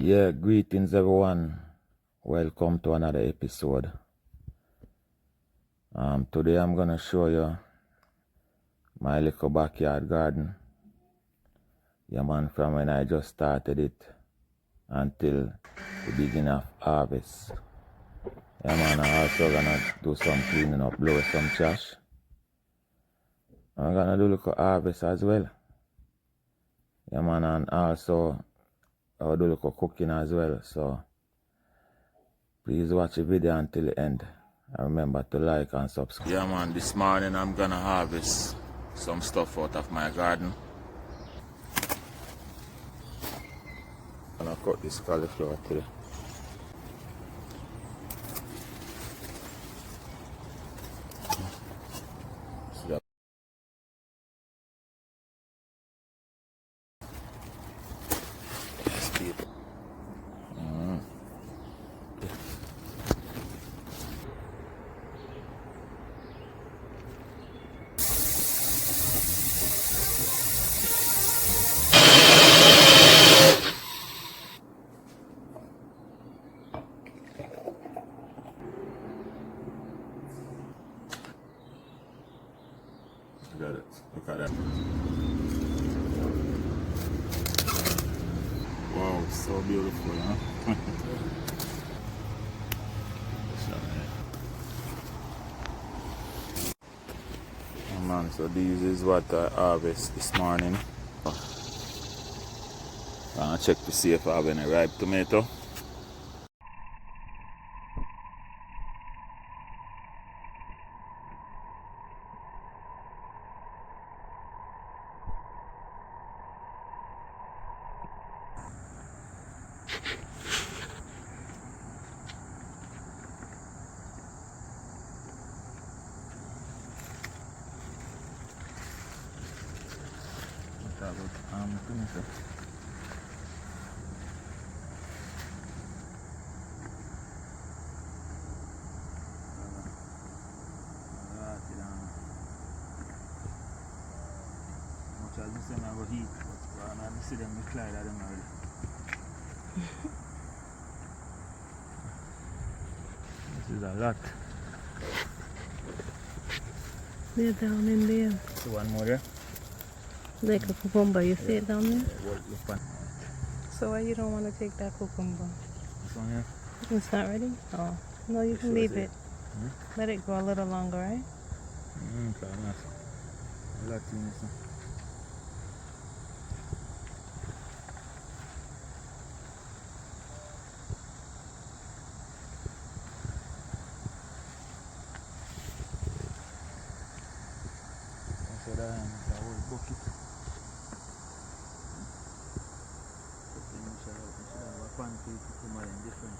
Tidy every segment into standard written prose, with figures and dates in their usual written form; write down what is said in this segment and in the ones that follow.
Yeah, greetings everyone. Welcome to another episode. Today I'm gonna show you my little backyard garden. Yeah man, from when I just started it until the beginning of harvest. Yeah man, I'm also gonna do some cleaning up, blow some trash. I'm gonna do a little harvest as well. Yeah man, and also I'll do a little cooking as well. So please watch the video until the end. And remember to like and subscribe. Yeah man, this morning I'm gonna harvest some stuff out of my garden. I'm gonna cut this cauliflower today. See that? Yes, people. Got it. Look at that. Wow, it's so beautiful, huh? Oh man, so this is what I harvest this morning. I'm gonna check to see if I have any ripe tomato. Tomato. Much as this I go heat, but I see them decline at them already. This is a lot. They're down in there. So one more there. Like a cucumber, you see it down there? Look on. So why you don't want to take that cucumber? This one here. It's not ready? Oh. No, you can leave it. Let it grow a little longer, right? Okay, nice. I like this one. So that is a whole bucket. We should have a pan to cucumber in different.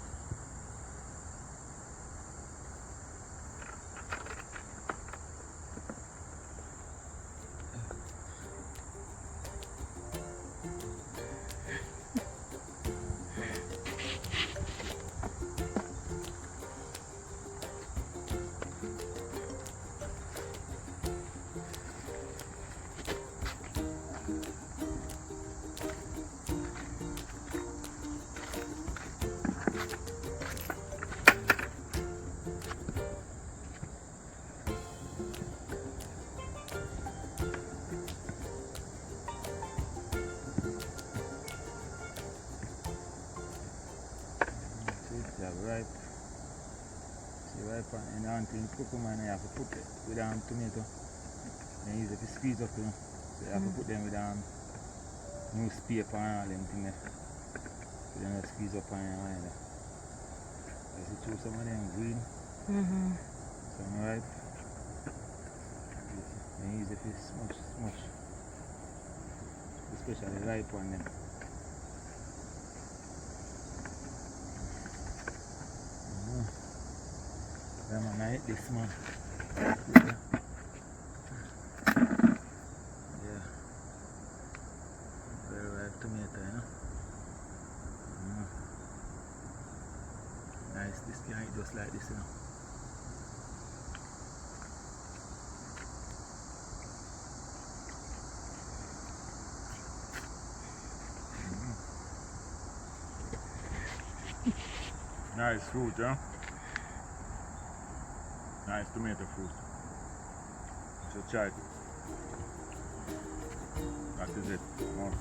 Ripe. See ripe and until cucumber and you have to put it with tomato. And use it to squeeze up, you know. So you have to put them with newspaper and all them things. So then you squeeze up and you know. You see through some of them green. Some ripe. And use it to smush. Especially ripe one then. Yeah man, I eat this man. Yeah. Very ripe tomato, you know. Nice, this can eat just like this, you know. Nice fruit, yeah? Nice tomato fruit. So try it. That is it. More.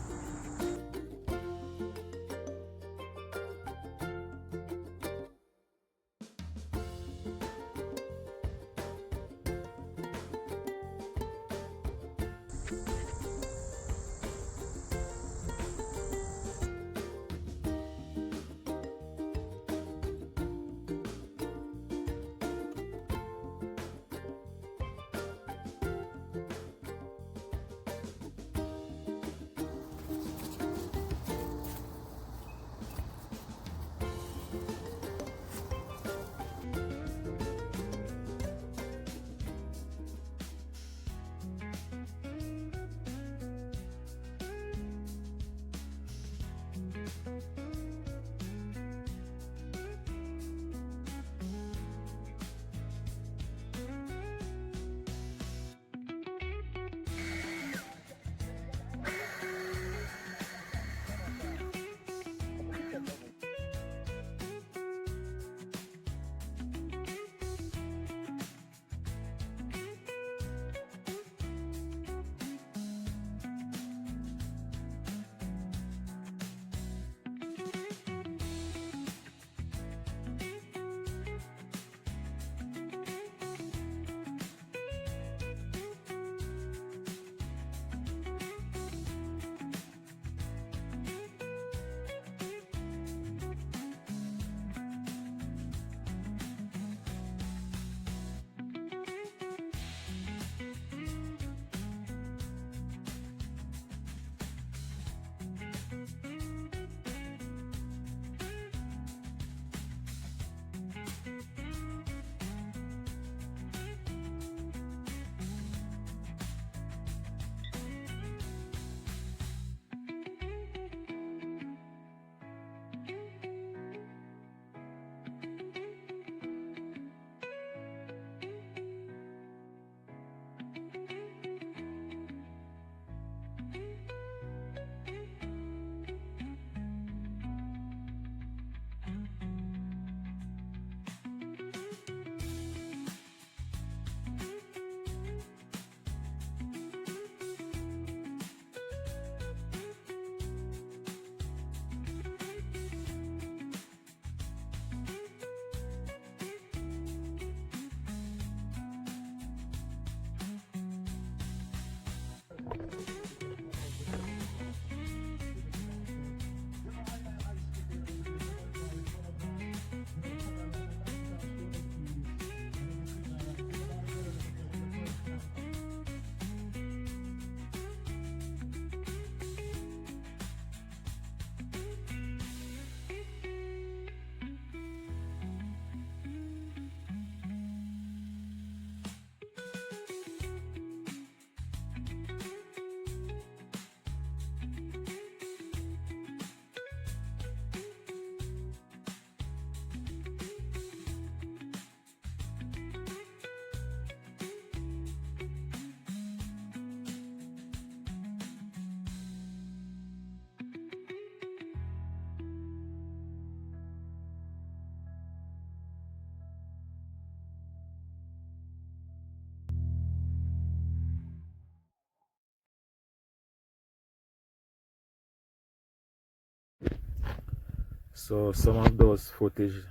So some of those footage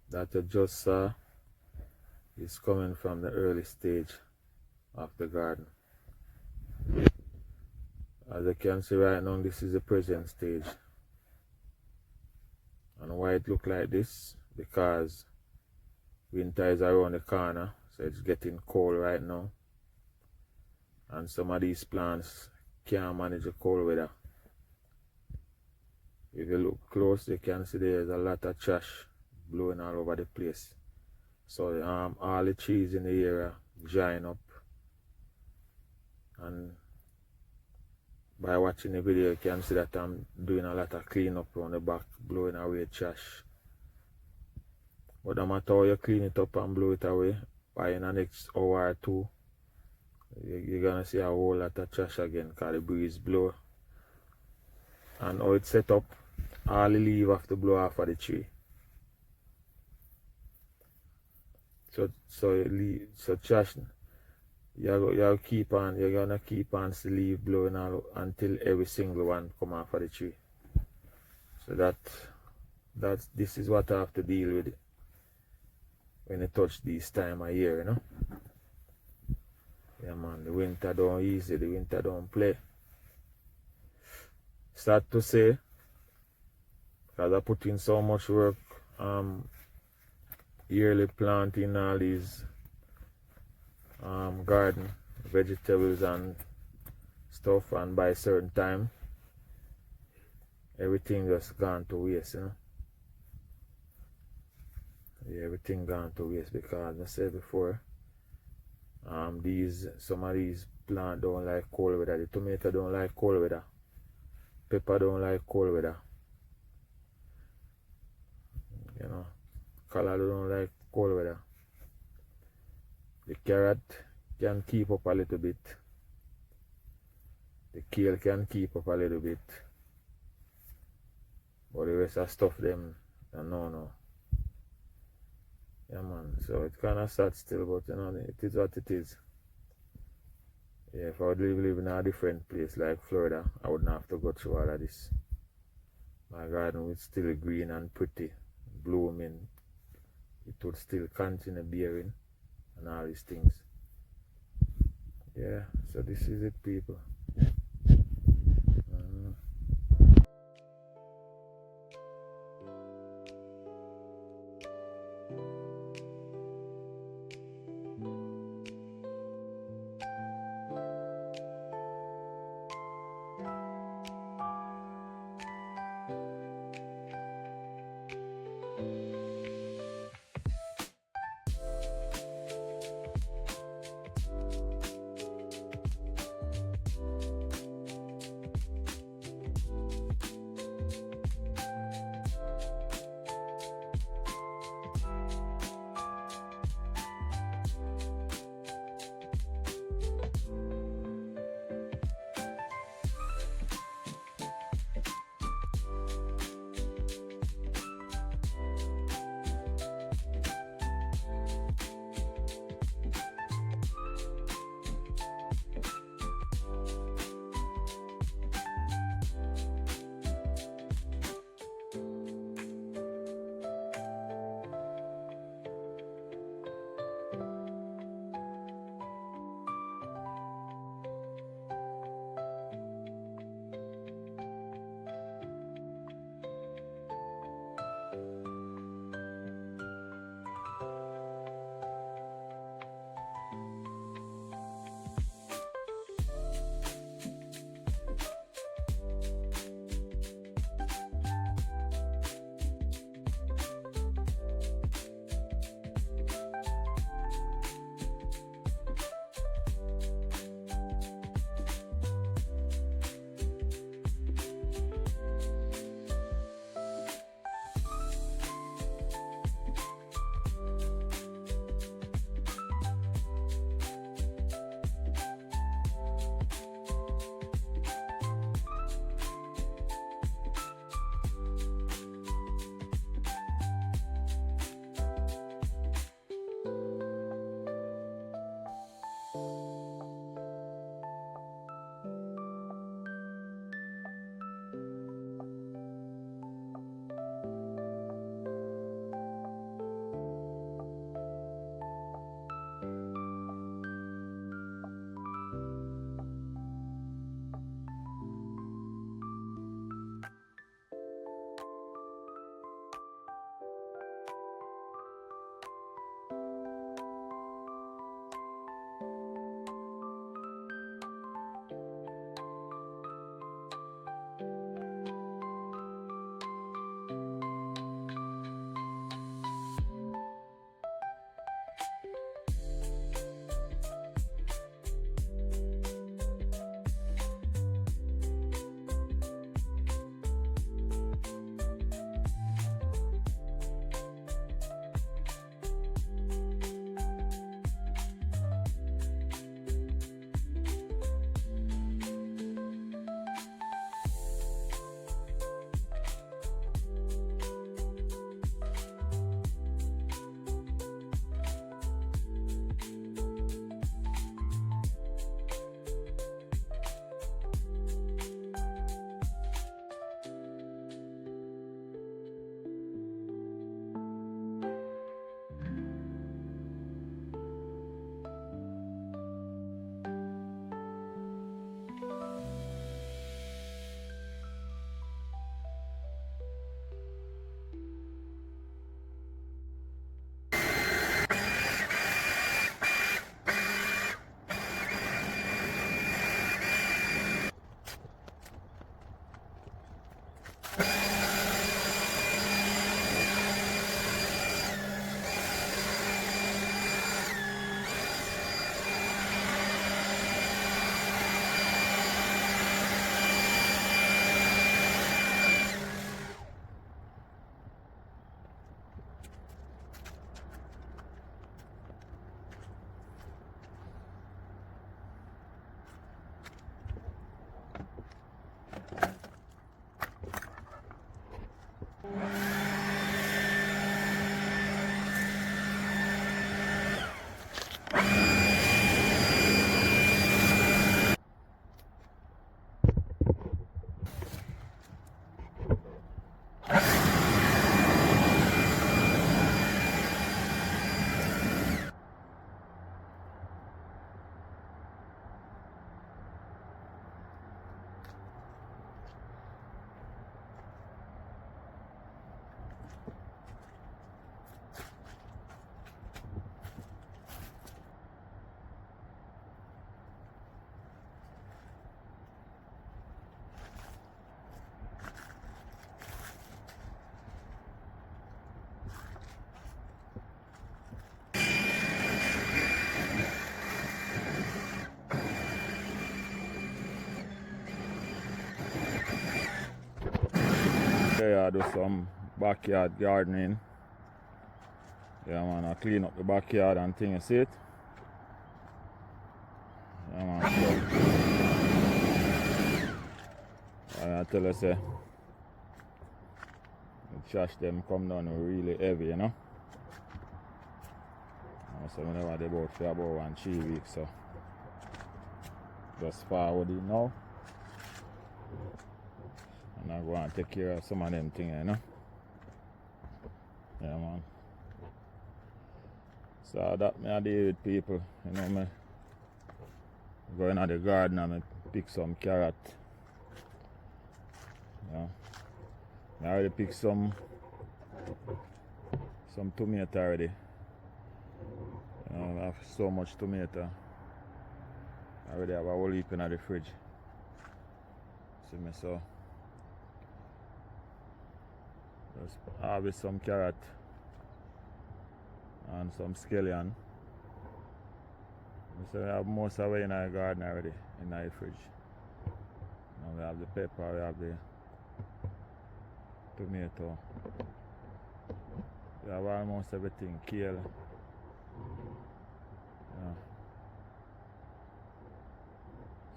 that you just saw is coming from the early stage of the garden. As you can see right now, this is the present stage. And why it look like this? Because winter is around the corner, so it's getting cold right now. And some of these plants can't manage the cold weather. If you look close, you can see there's a lot of trash blowing all over the place. So all the trees in the area drying up. And by watching the video, you can see that I'm doing a lot of cleanup on the back, blowing away trash. But no matter how you clean it up and blow it away, by in the next hour or two, you're gonna see a whole lot of trash again because the breeze blow. And how it's set up, all the leaves have to blow off of the tree. So trash, you're gonna keep on the leaf blowing all until every single one come off of the tree. So this is what I have to deal with when you touch this time of year, you know. Yeah man, the winter don't easy, the winter don't play. Start to say, because I put in so much work, yearly planting all these garden vegetables and stuff, and by a certain time everything just gone to waste, you know. Yeah, everything gone to waste because I said before, some of these plants don't like cold weather. The tomato don't like cold weather. Pepper don't like cold weather. You know, collard don't like cold weather. The carrot can keep up a little bit. The kale can keep up a little bit. But the rest of stuff them, no. Yeah man, so it kinda sad still, but you know, it is what it is. Yeah, if I would live in a different place like Florida, I wouldn't have to go through all of this. My garden would still green and pretty, blooming. It would still continue bearing and all these things. Yeah, so this is it, people. today I do some backyard gardening. Yeah man, I clean up the backyard and things, you see it? Yeah man, so I tell you say the trash them come down really heavy, you know. So I never did about for about 1-3 weeks, so just forward it now. And I go and take care of some of them things, you know. Yeah man. So that me I deal with people, you know, me go in the garden and me pick some carrot. Yeah. I already picked some tomato already. You know, I have so much tomato. I already have a whole heap in the fridge. See me, so just harvest some carrot and some scallion. So we have most of it in our garden already, in our fridge. Now we have the pepper, we have the tomato. We have almost everything, kale. Yeah.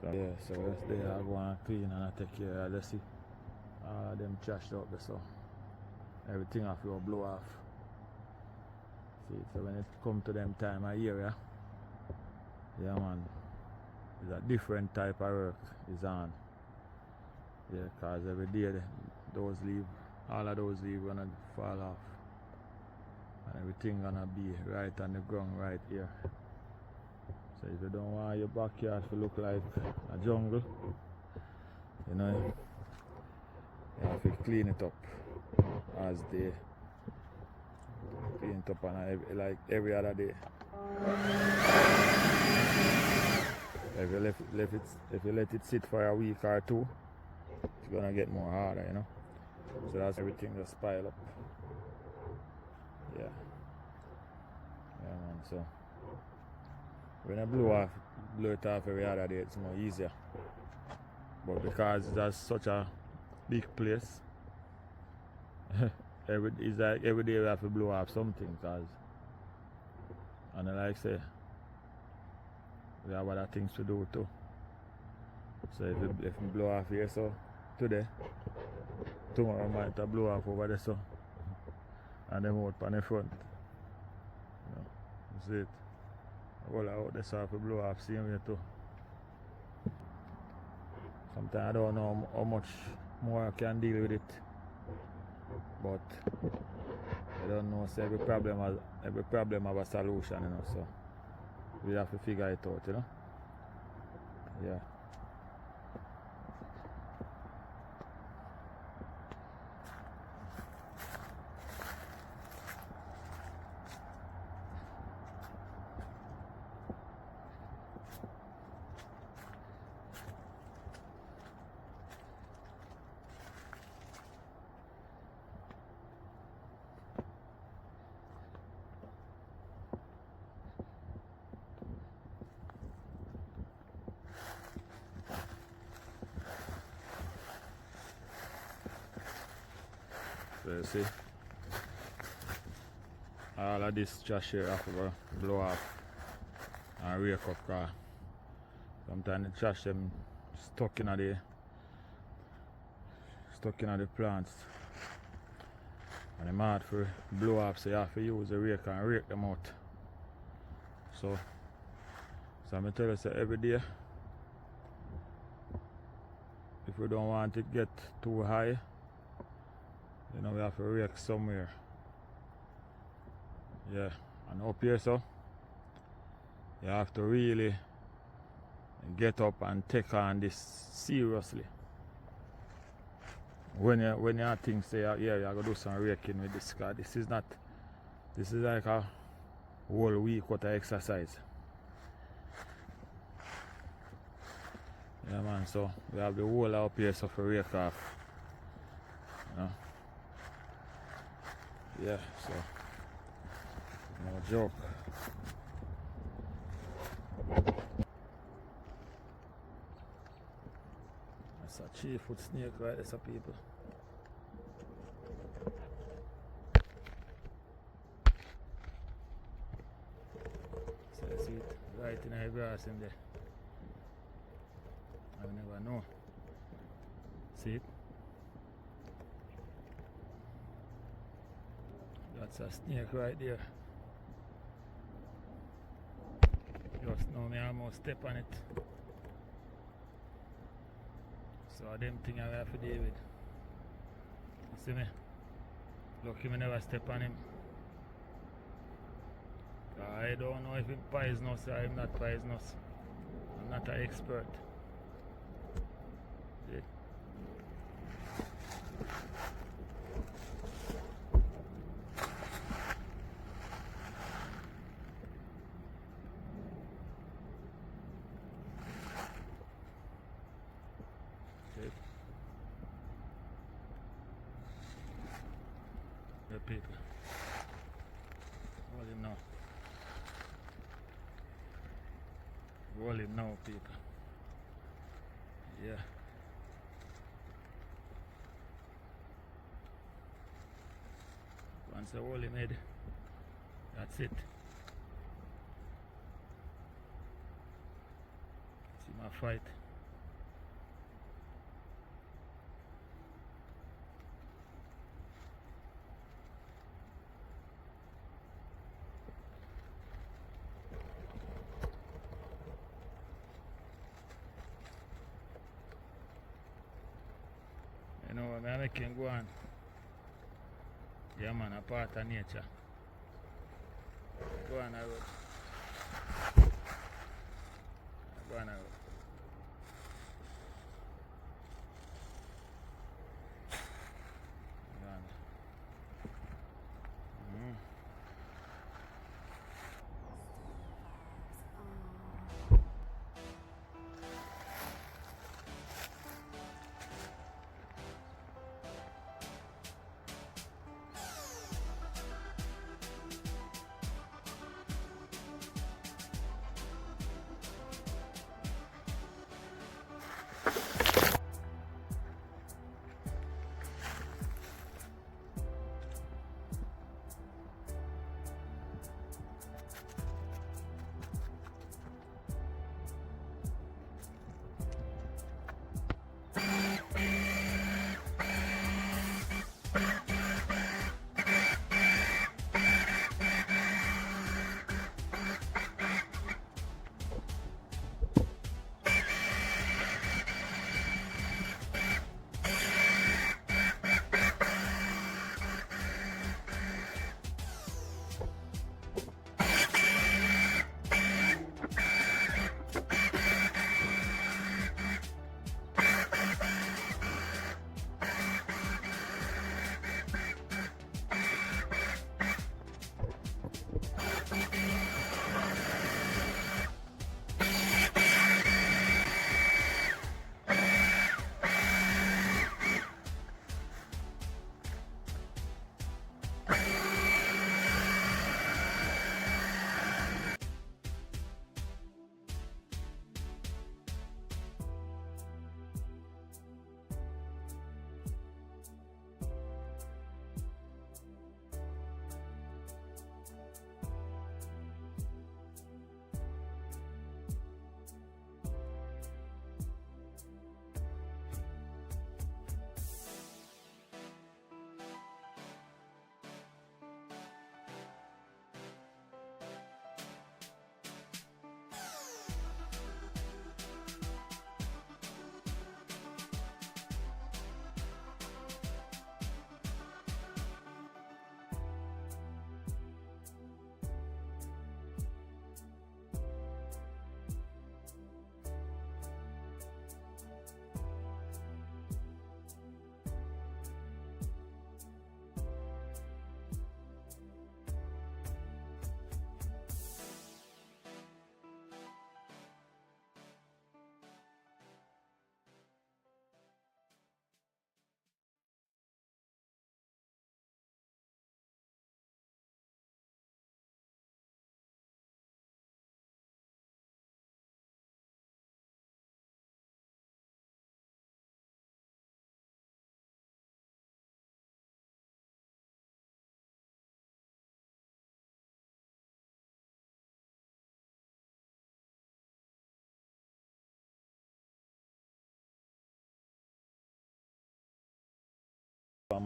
So yeah, so yesterday I go and clean and I take care of this. All of them trashed up there, so everything have to blow off. See, so when it come to them time of year, yeah man, it's a different type of work is on. Yeah, cause every day those leaves, all of those leaves gonna fall off. And everything gonna be right on the ground right here. So if you don't want your backyard to look like a jungle, you know, you have to clean it up as they clean it up on like every other day. If you let it sit for a week or two, it's gonna get more harder, you know. So that's everything just pile up. Yeah. Yeah man, so when I blow it off every other day, it's more easier. But because that's such a big place, it's like every day we have to blow off something, cause and like I say, we have other things to do too. So if we blow off here so today, tomorrow I might blow off over there so, and then out on the front. You know, you see it. All out there so I have to blow off same way too. Sometimes I don't know how much more I can deal with it. But I don't know, so every problem have a solution, you know, so we have to figure it out, you know. Yeah. So you see, all of this trash here have to blow off and rake up, car. Sometimes the trash them stuck in the plants. And it's hard for blow off, so you have to use the rake and rake them out. So I'm tell you, so every day, if we don't want it to get too high, you know, we have to rake somewhere. Yeah, and up here, so you have to really get up and take on this seriously. When you think say, yeah, you're gonna do some raking with this car, this is like a whole week worth of exercise. Yeah man, so we have the whole up here so for rake off. You know? Yeah, so no joke. That's a 3-foot snake right there, so people. right in the grass in there. I never know. See it? That's a snake right there. Just now me almost step on it. So them thing I have to deal with. You see me? Lucky me never step on him. I don't know if he's poisonous or I'm not poisonous. I'm not an expert. Yeah. Okay. The people. Hold him now. Hold him now, people. Yeah. Once I hold him head, that's it. See my fight. You know what I make him go on. Yeah man, a part of nature. Go on a road. Go on a road. Go on.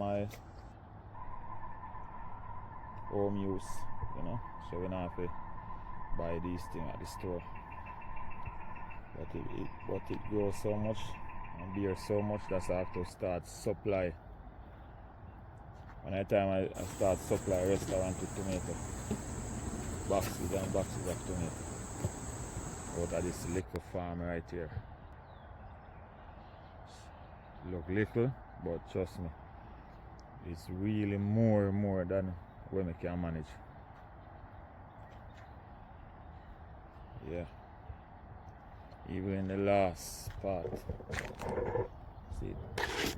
my home use, you know, so we don't have to buy these things at the store. But it grows so much and bears so much that I have to start supply. When I start supply restaurant with tomato, boxes and boxes of tomato out of this little farm right here. Look little, but trust me, it's really more than what we can manage. Yeah. Even in the last part, see,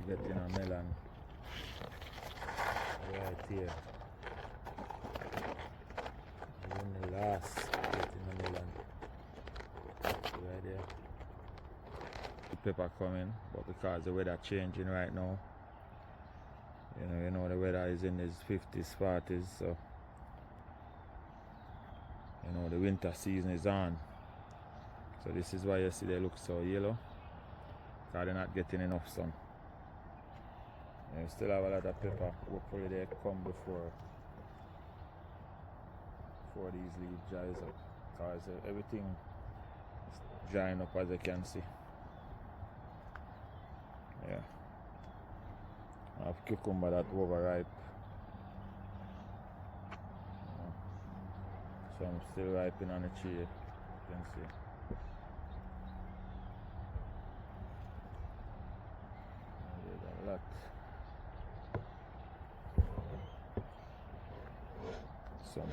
getting a melon right here. Even the last, getting a melon right there. The pepper coming, but because the weather changing right now, you know the weather is in its 50s, 40s, so you know the winter season is on. So this is why you see they look so yellow, because they're not getting enough sun. And we still have a lot of pepper. Hopefully they come before these leaves dries up, because everything is drying up, as you can see. Yeah. I have cucumber that overripe. Some still ripening on the tree, you can see. There's a lot. Some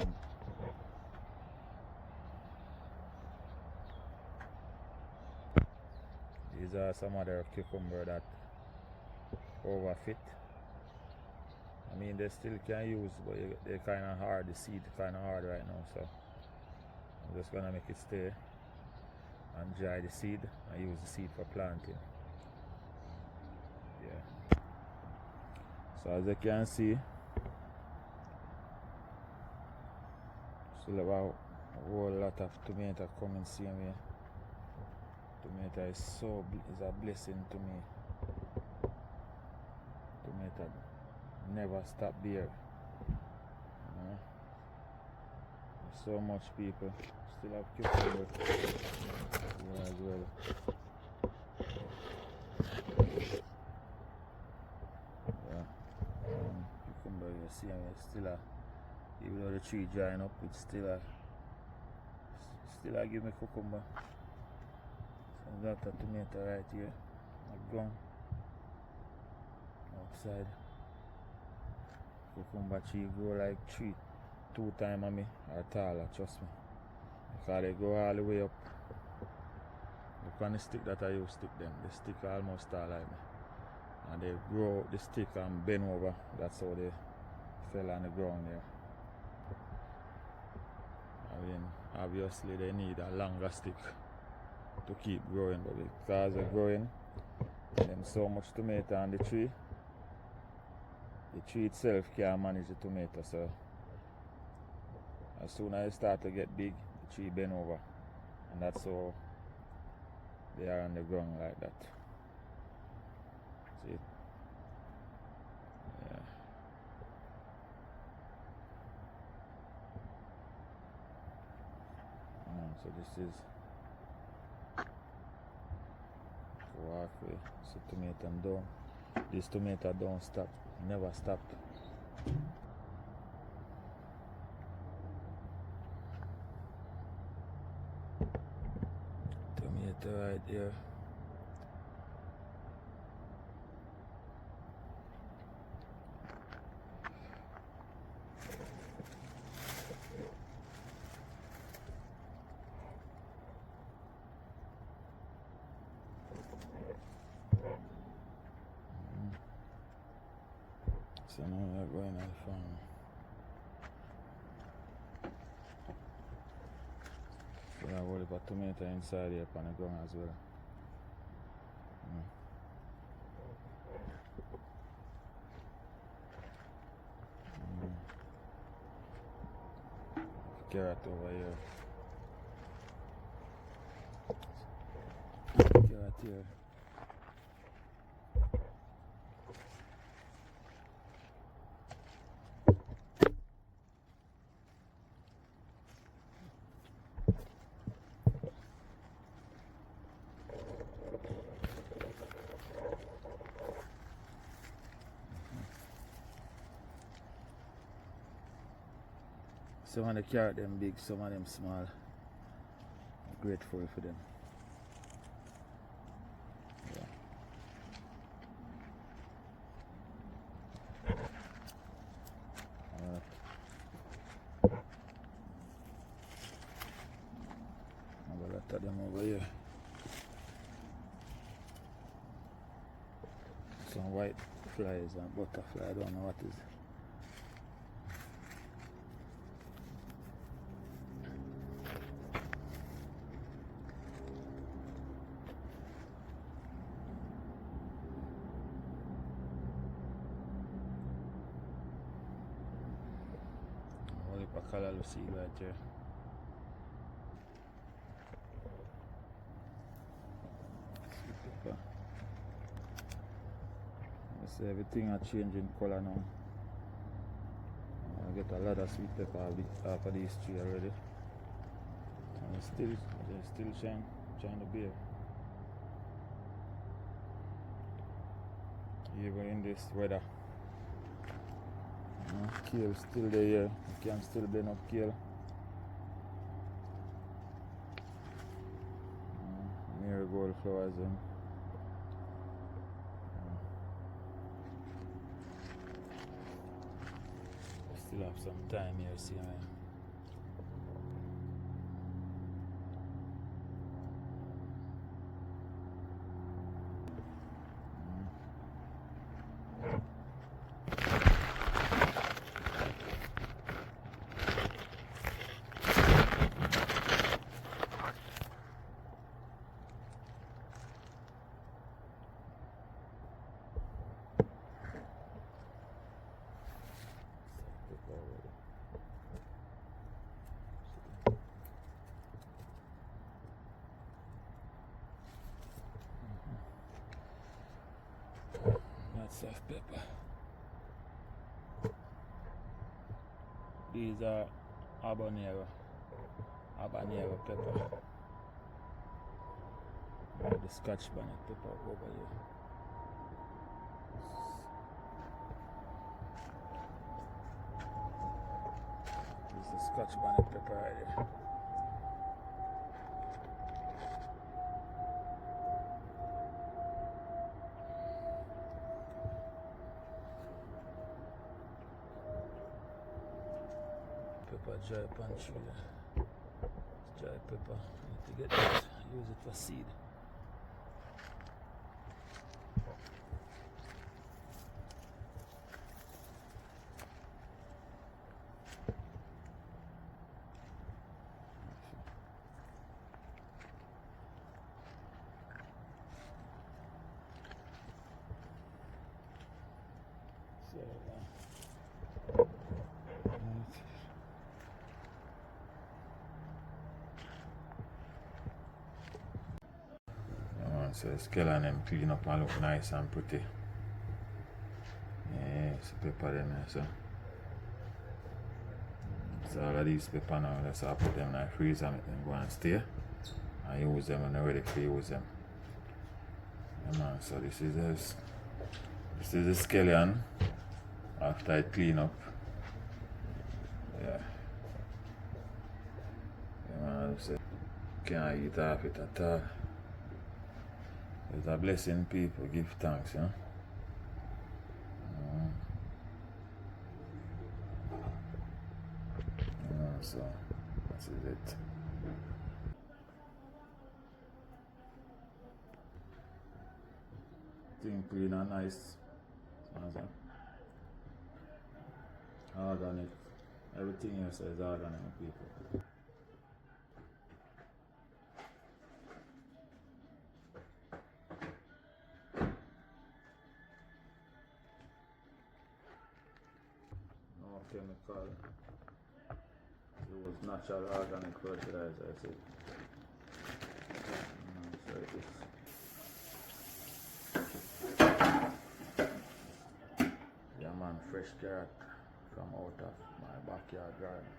these are some other cucumber that overfit. I mean, they still can use, but they're kind of hard. The seed kind of hard right now, so I'm just gonna make it stay and dry the seed and use the seed for planting. Yeah. So as you can see, still have a whole lot of tomato coming same way. Tomato is a blessing to me. Tomato never stop there. So much people still have cucumber here as well. Yeah, cucumber you see, it's still even though the tree drying up, it's still give me cucumber. So a lot of tomato right here, ground outside. Cucumber tree grow like 2 times on me or taller, trust me. Because they go all the way up. Look on the stick that I use stick them. The stick almost tall like me. And they grow the stick and bend over. That's how they fell on the ground there. I mean, obviously they need a longer stick to keep growing, but because they're growing, them so much tomato on the tree itself can't manage the tomato, so as soon as it start to get big, the tree bend over, and that's how they are on the ground like that. See? Yeah. So this is walkway. So tomato down. This tomato don't stop, never stopped. Tomato right here. So now we are going on the farm. So I will put tomato inside here on the ground as well. Carrot over here. Carrot here. Some of the carrot them big, some of them small. I'm grateful for them. Yeah. I have a lot of them over here. Some white flies and butterfly, I don't know what is. Only a color seed right here. Sweet pepper. You see everything are changing color now. I get a lot of sweet pepper off of these trees already. And they still trying to bear. Even in this weather. Kale still there. You can still blend up kale. Marigold flowers in. Still have some time here, see me. Lots of pepper. These are habanero pepper. The Scotch bonnet pepper over here. This is the Scotch bonnet pepper right here. Pepper dry punch there. It's dry pepper. Need to get that. Use it for seed. So the scale and them clean up and look nice and pretty. Yeah, so pepper them here, so all of these pepper now, let's put them in the freezer and make them go and stay and use them when they're ready to use them. Yeah, man, so this is the scallion after it clean up. Yeah. Yeah, man, so can't eat half it at all. It's a blessing, people. Give thanks, you know. So, this is it. Thing clean and nice. Organic. Everything here says organic, people. Chemical. It was natural organic fertilizer, I said. So it is. Yeah, man, fresh carrot from out of my backyard garden.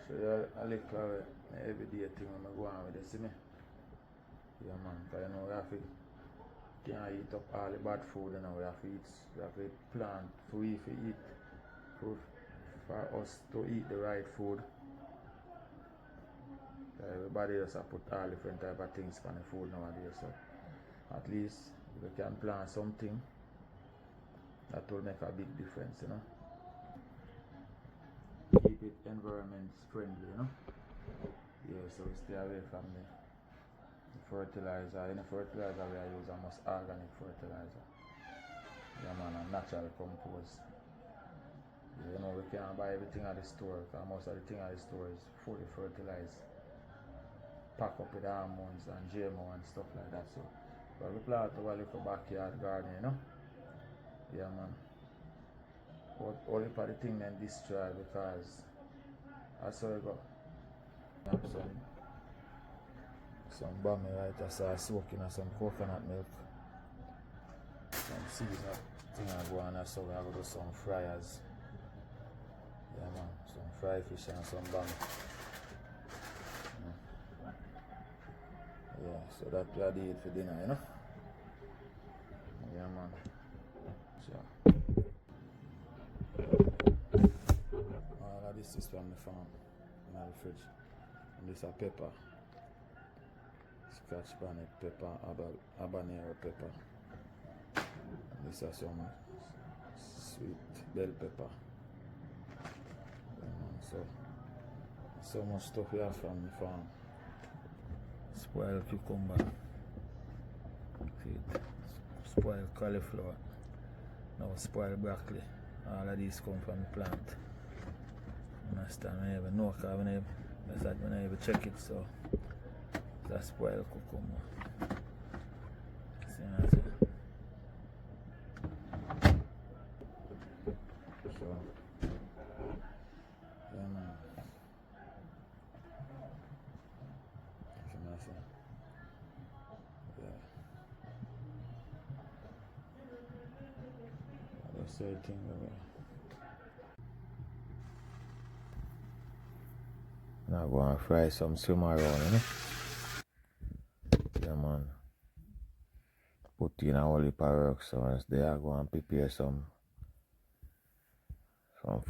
So yeah, I look for everyday thing when I go on with this, see me? Yeah, man, because you know, we have to can't eat up all the bad food, you know. We have to plant for we to eat, for us to eat the right food. Everybody just have put all different type of things on the food nowadays, so at least if we can plant something, that will make a big difference, you know. Keep it environment friendly, you know. Yeah, so we stay away from the fertilizer. Any fertilizer we are using must organic fertilizer. Yeah man, and natural compost. You know, we can't buy everything at the store because most of the thing at the store is fully fertilized. Pack up with hormones and GMO and stuff like that. So we plant our little backyard garden, you know. Yeah man. But only for the thing then destroy because I saw it go. Some bummy right I saw soaking in some coconut milk. Some season thing I go on so I go do some fryers. Yeah man, some fried fish and some bummy. Yeah, so that we are doing for dinner, you know. Yeah man. Sure. All of this is from the farm in the fridge. And this is pepper. Scotch bonnet pepper, habanero pepper. And this is some sweet bell pepper. Yeah man, so much stuff here from the farm. Spoiled cucumber. See, spoiled cauliflower. Now spoiled broccoli. All of these come from the plant. Understand? I never know because I never check it, so that's spoiled cucumber. See what I say? So yeah man. See what I say? Yeah. That's the thing over. Now go and fry some swimmer around, you know? Yeah man. Put in a whole heap of work, so as they are going to prepare some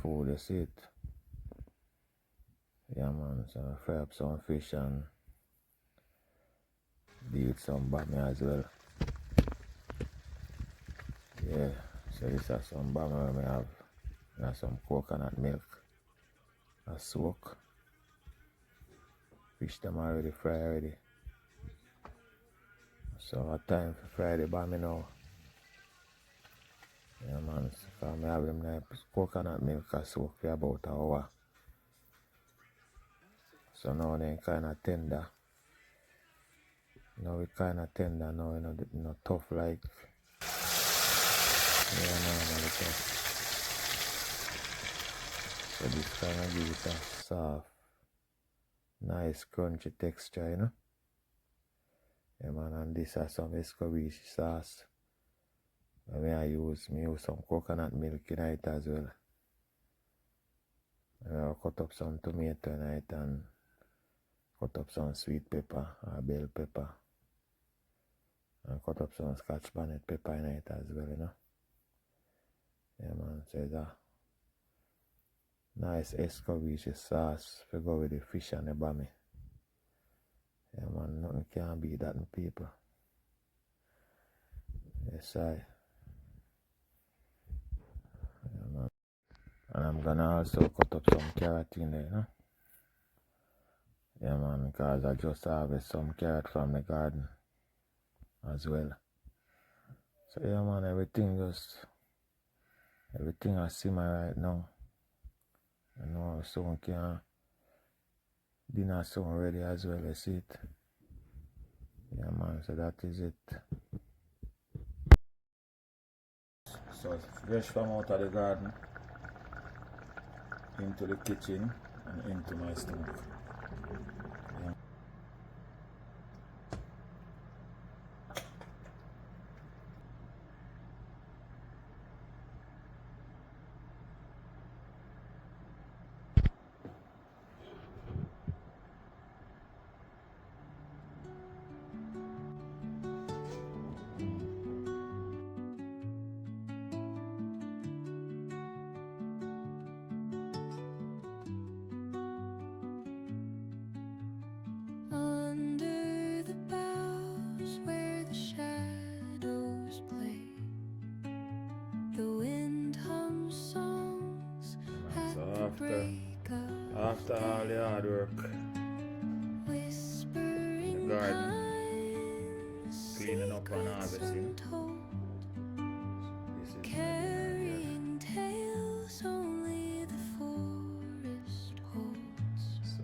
food, you see it? Yeah man, so I fry up some fish and deal with some bami as well. Yeah, so this is some bami we have. We have some coconut milk. A soak. Fish them already fry already. So a time for fry the bami now. Yeah man, so I have them like coconut milk a soak for about an hour. So now they kinda tender. Now it kinda tender now, you know tough like normally tough. So this kinda give it a soft, nice crunchy texture, you know. Yeah man, and this is some escovitch sauce. I use some coconut milk in it as well. I cut up some tomato in it and cut up some sweet pepper or bell pepper. And cut up some scotch bonnet pepper in it as well, you know. Yeah man, so it's a nice escovitch sauce to go with the fish and the bami. Yeah man, nothing can beat that in people. Yes I. Yeah man. And I'm gonna also cut up some carrot in there, you know. Yeah man, because I just harvest some carrot from the garden as well. So yeah man, everything I simmer right now. You know, soon can dinner soon ready as well, you see it. Yeah man, so that is it. So fresh from out of the garden into the kitchen and into my stomach. Yeah. after all the hard work in the garden, cleaning up and harvesting, this is carrying tales only the forest holds. So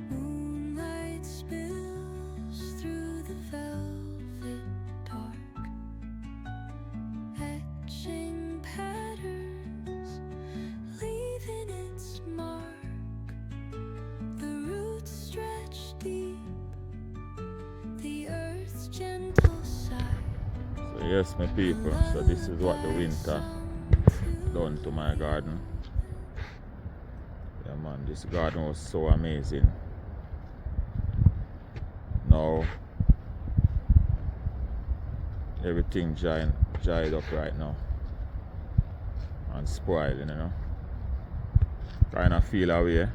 moonlight spills through the velvet dark, etching patterns, leaving its mark. The roots stretch deep, the earth's gentle sigh. So yes, my people, so this is what the winter done to my garden. Yeah man, this garden was so amazing. Now everything dried up right now and spoiling, you know. Kind of feel away,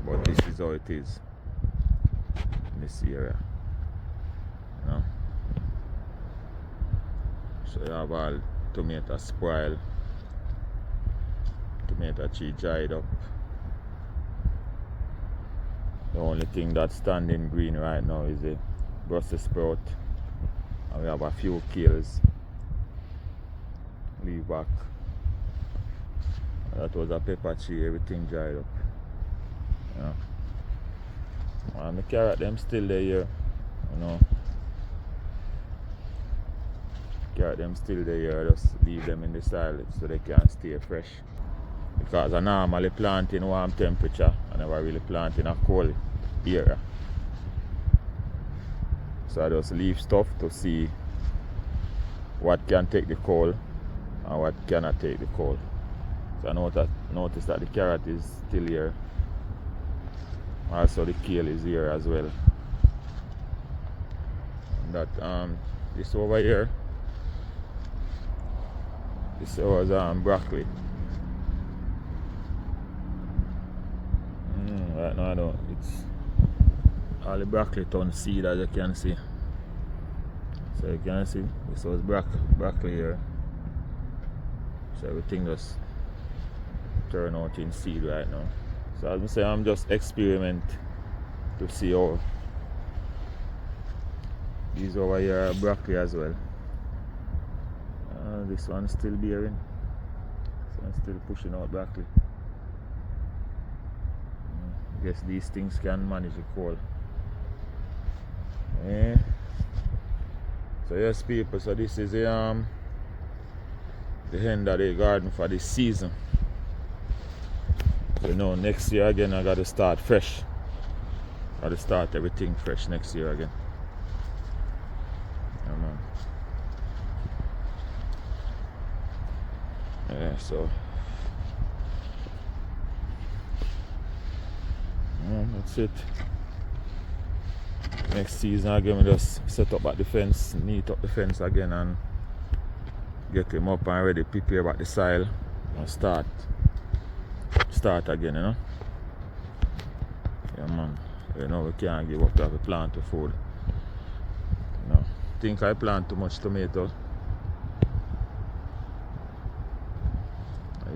but this is how it is in this area, you know. So you have all tomato spoil, tomato tree dried up. The only thing that's standing green right now is the Brussels sprout, and we have a few kales leave back. That was a pepper tree, everything dried up. Yeah. And the carrot them still there here, you know. Carrot them still there here, just leave them in the soil so they can stay fresh. Because I normally plant in warm temperature, I never really plant in a cold area. So I just leave stuff to see what can take the cold and what cannot take the cold. So I notice that the carrot is still here. Also the kale is here as well. And that this over here, this was broccoli. Right now I don't, it's all the broccoli turn seed, as you can see. So you can see this was broccoli here. So everything just turn out in seed right now. So as I say, I'm just experiment to see how these over here are broccoli as well. This one's still bearing. This one's still pushing out broccoli. I guess these things can manage the cold. Yeah. So yes people, so this is the end of the garden for this season. So now next year again I gotta start fresh. Gotta start everything fresh next year again. Yeah, man. Yeah, so that's it. Next season again we just set up at the fence, neat up the fence again and get him up and ready, prepare back the soil and start again, you know. Yeah man, you know we can't give up, we have to plant the food. You know, think I plant too much tomato.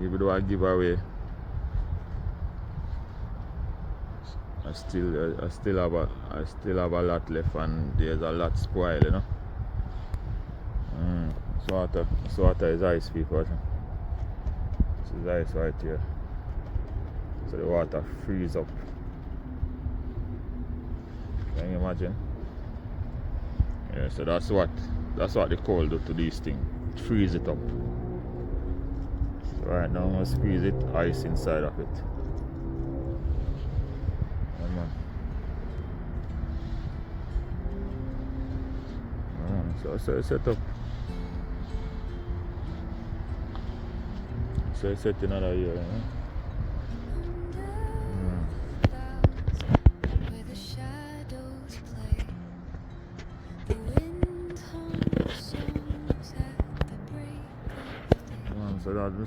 Even though I give away, I still have a lot left and there's a lot spoiled, you know. This water is ice, people. This is ice right here. So the water freeze up. Can you imagine? Yeah, so that's what the cold do to these things. Freeze it up. So right now I'm gonna squeeze it, ice inside of it. So it's set up. So it's set another year, you know?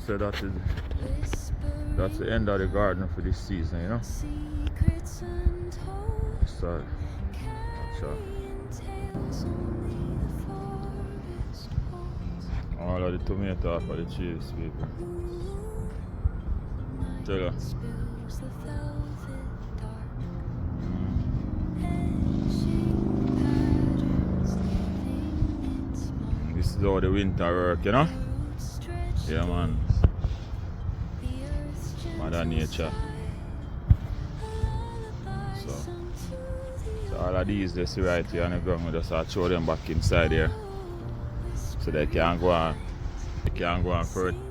So that's the end of the garden for this season, you know. So all of the tomato for the cheese, people. Tell you. This is how the winter work, you know? Yeah, man. Mother Nature. So all of these they see right here on the ground, we just throw them back inside here. So they can go on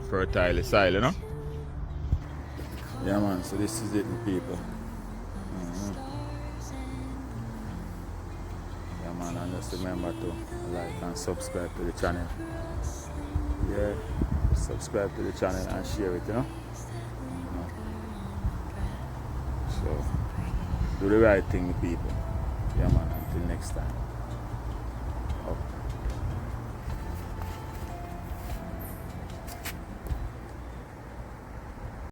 fertile the soil, you know? Yeah, man, so this is it, people. Yeah, man, and just remember to like and subscribe to the channel. Yeah, subscribe to the channel and share it, you know? So, do the right thing, people. Yeah, man, until next time.